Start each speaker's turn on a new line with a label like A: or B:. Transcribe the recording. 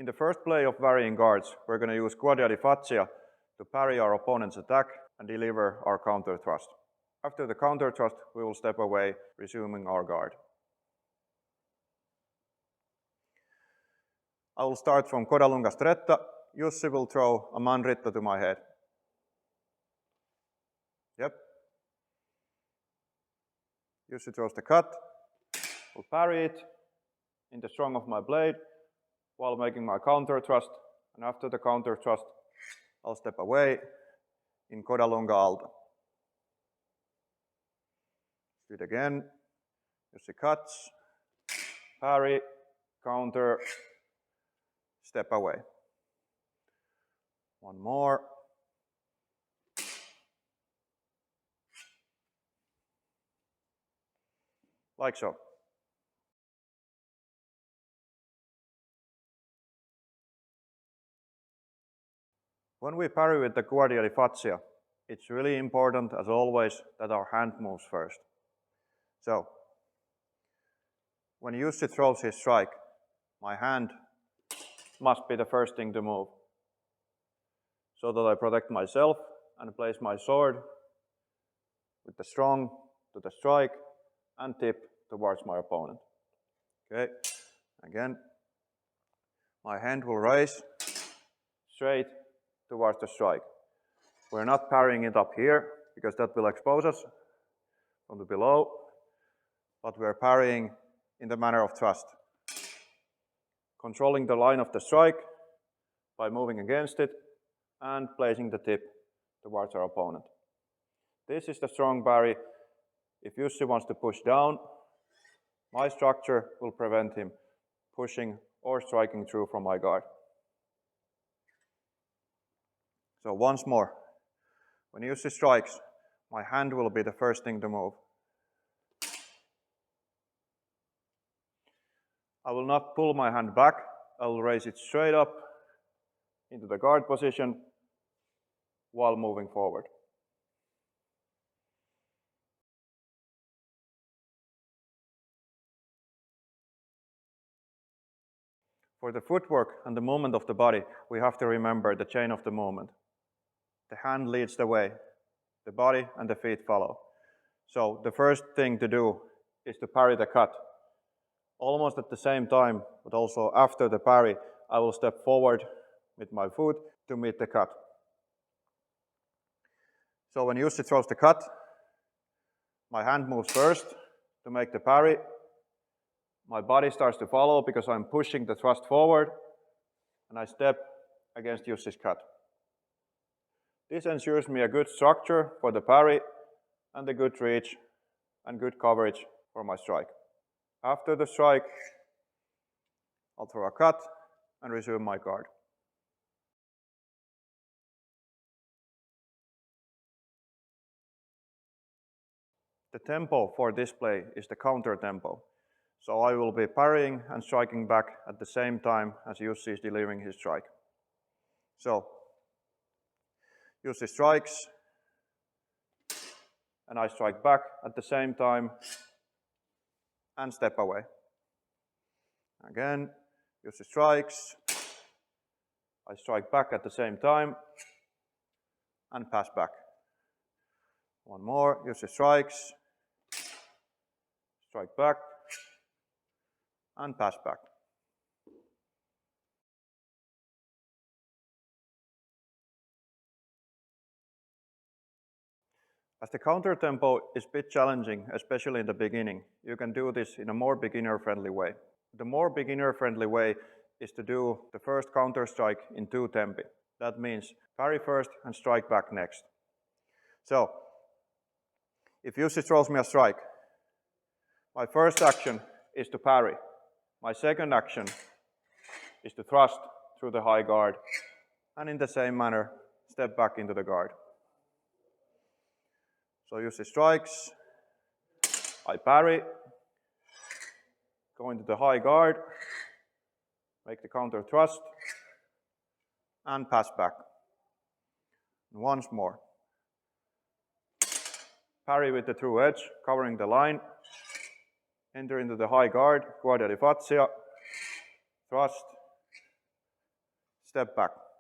A: In the first play of varying guards, we're going to use guardia di faccia to parry our opponent's attack and deliver our counter thrust. After the counter thrust, we will step away, resuming our guard. I will start from coda lunga stretta. Jussi will throw a manritta to my head. Yep. Jussi throws the cut. Will parry it in the strong of my blade while making my counter thrust. And after the counter thrust, I'll step away in coda lunga alta. Do it again. Jussi cuts, parry, counter, step away. One more. Like so. When we parry with the guardia di faccia, it's really important, as always, that our hand moves first. So, when Jussi throws his strike, my hand must be the first thing to move, so that I protect myself and place my sword with the strong to the strike and tip towards my opponent. Okay, again, my hand will raise straight towards the strike. We're not parrying it up here, because that will expose us from the below, but we're parrying in the manner of thrust, controlling the line of the strike by moving against it and placing the tip towards our opponent. This is the strong parry. If Jussi wants to push down, my structure will prevent him pushing or striking through from my guard. So once more, when Jussi strikes, my hand will be the first thing to move. I will not pull my hand back. I will raise it straight up into the guard position while moving forward. For the footwork and the movement of the body, we have to remember the chain of the movement. The hand leads the way, the body and the feet follow. So the first thing to do is to parry the cut. Almost at the same time, but also after the parry, I will step forward with my foot to meet the cut. So when Jussi throws the cut, my hand moves first to make the parry. My body starts to follow because I'm pushing the thrust forward, and I step against Jussi's cut. This ensures me a good structure for the parry and a good reach and good coverage for my strike. After the strike, I'll throw a cut and resume my guard. The tempo for this play is the counter tempo. So I will be parrying and striking back at the same time as Jussi is delivering his strike. So, Jussi strikes, and I strike back at the same time and step away. Again, Jussi strikes, I strike back at the same time and pass back. One more, Jussi strikes, strike back, and pass back. As the counter tempo is a bit challenging, especially in the beginning, you can do this in a more beginner-friendly way. The more beginner-friendly way is to do the first counter strike in 2 tempi. That means parry first and strike back next. So, if Jussi throws me a strike, my first action is to parry. My second action is to thrust through the high guard, and in the same manner, step back into the guard. So Jussi strikes, I parry, go into the high guard, make the counter thrust, and pass back. And once more. Parry with the true edge, covering the line, enter into the high guard, guardia di faccia, thrust, step back.